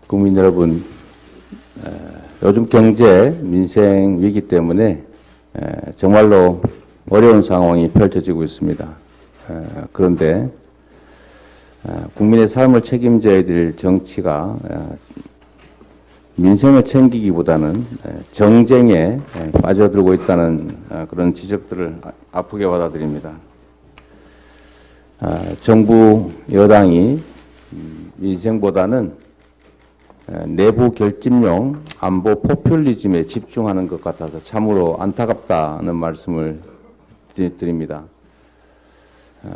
국민 여러분, 요즘 경제, 민생 위기 때문에 정말로 어려운 상황이 펼쳐지고 있습니다. 그런데 국민의 삶을 책임져야 될 정치가 민생을 챙기기보다는 정쟁에 빠져들고 있다는 그런 지적들을 아프게 받아들입니다. 정부 여당이 민생보다는 내부 결집용 안보 포퓰리즘에 집중하는 것 같아서 참으로 안타깝다는 말씀을 드립니다.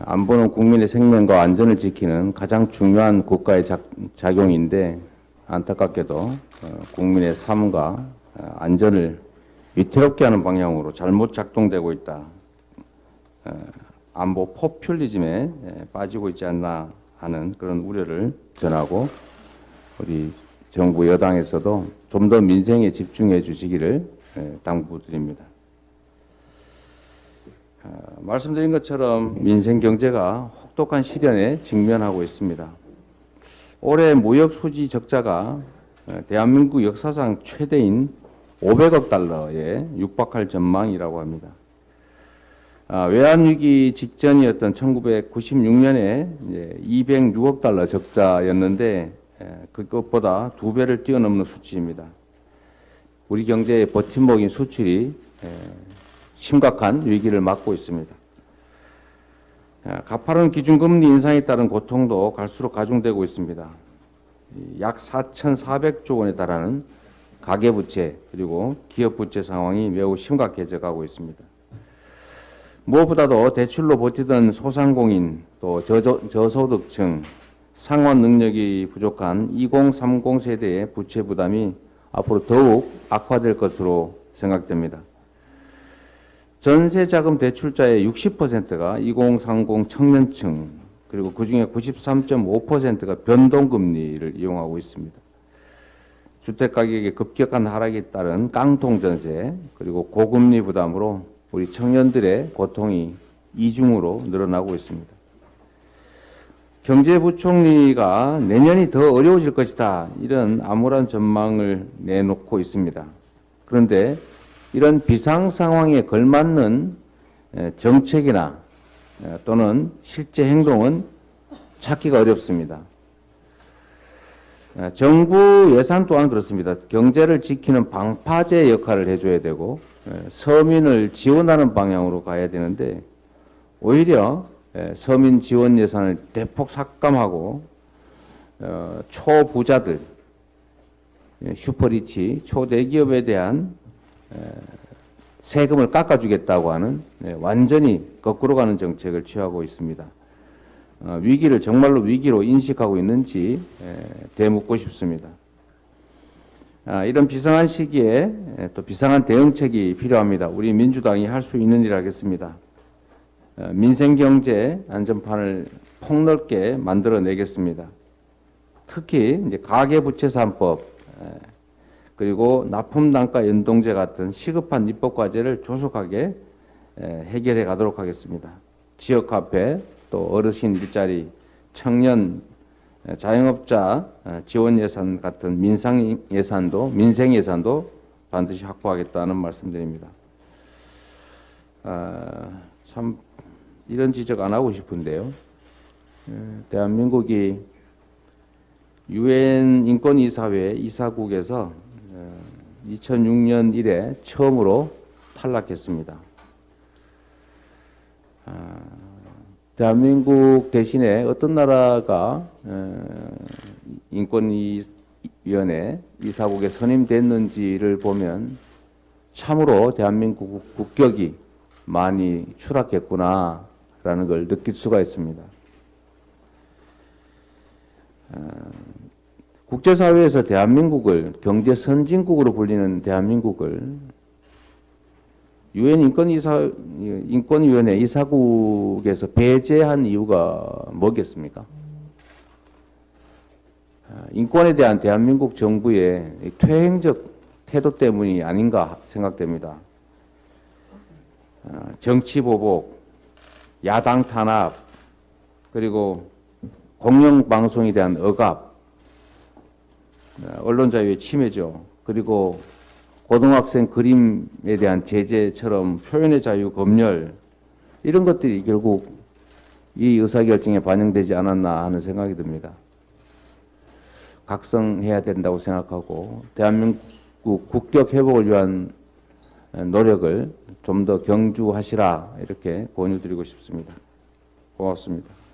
안보는 국민의 생명과 안전을 지키는 가장 중요한 국가의 작용인데 안타깝게도 국민의 삶과 안전을 위태롭게 하는 방향으로 잘못 작동되고 있다. 안보 포퓰리즘에 빠지고 있지 않나 하는 그런 우려를 전하고 우리 정부 여당에서도 좀 더 민생에 집중해 주시기를 당부드립니다. 말씀드린 것처럼 민생 경제가 혹독한 시련에 직면하고 있습니다. 올해 무역 수지 적자가 대한민국 역사상 최대인 500억 달러에 육박할 전망이라고 합니다. 외환위기 직전이었던 1996년에 206억 달러 적자였는데 그것보다 2배를 뛰어넘는 수치입니다. 우리 경제의 버팀목인 수출이 심각한 위기를 맞고 있습니다. 가파른 기준금리 인상에 따른 고통도 갈수록 가중되고 있습니다. 약 4,400조 원에 달하는 가계부채 그리고 기업부채 상황이 매우 심각해져 가고 있습니다. 무엇보다도 대출로 버티던 소상공인 또 저소득층 상환 능력이 부족한 2030 세대의 부채 부담이 앞으로 더욱 악화될 것으로 생각됩니다. 전세자금 대출자의 60%가 2030 청년층 그리고 그중에 93.5%가 변동금리를 이용하고 있습니다. 주택가격의 급격한 하락에 따른 깡통전세 그리고 고금리 부담으로 우리 청년들의 고통이 이중으로 늘어나고 있습니다. 경제부총리가 내년이 더 어려워질 것이다 이런 암울한 전망을 내놓고 있습니다. 그런데 이런 비상 상황에 걸맞는 정책이나 또는 실제 행동은 찾기가 어렵습니다. 정부 예산 또한 그렇습니다. 경제를 지키는 방파제 역할을 해줘야 되고 서민을 지원하는 방향으로 가야 되는데 오히려 서민 지원 예산을 대폭 삭감하고 초부자들, 슈퍼리치, 초대기업에 대한 세금을 깎아주겠다고 하는 완전히 거꾸로 가는 정책을 취하고 있습니다. 위기를 정말로 위기로 인식하고 있는지 되묻고 싶습니다. 이런 비상한 시기에 또 비상한 대응책이 필요합니다. 우리 민주당이 할 수 있는 일 하겠습니다. 민생경제 안전판을 폭넓게 만들어내겠습니다. 특히 이제 가계부채 3법 그리고 납품단가 연동제 같은 시급한 입법과제를 조속하게 해결해 가도록 하겠습니다. 지역화폐, 또 어르신 일자리, 청년, 자영업자 지원 예산 같은 민생 예산도 반드시 확보하겠다는 말씀드립니다. 참 이런 지적 안 하고 싶은데요. 대한민국이 유엔 인권이사회 이사국에서 2006년 이래 처음으로 탈락했습니다. 대한민국 대신에 어떤 나라가 인권위원회 이사국에 선임됐는지를 보면 참으로 대한민국 국격이 많이 추락했구나라는 걸 느낄 수가 있습니다. 국제사회에서 대한민국을 경제 선진국으로 불리는 대한민국을 유엔 인권위원회 이사국에서 배제한 이유가 뭐겠습니까? 인권에 대한 대한민국 정부의 퇴행적 태도 때문이 아닌가 생각됩니다. 정치 보복, 야당 탄압, 그리고 공영방송에 대한 억압, 언론 자유의 침해죠. 그리고 고등학생 그림에 대한 제재처럼 표현의 자유 검열 이런 것들이 결국 이 의사결정에 반영되지 않았나 하는 생각이 듭니다. 각성해야 된다고 생각하고 대한민국 국격 회복을 위한 노력을 좀 더 경주하시라 이렇게 권유드리고 싶습니다. 고맙습니다.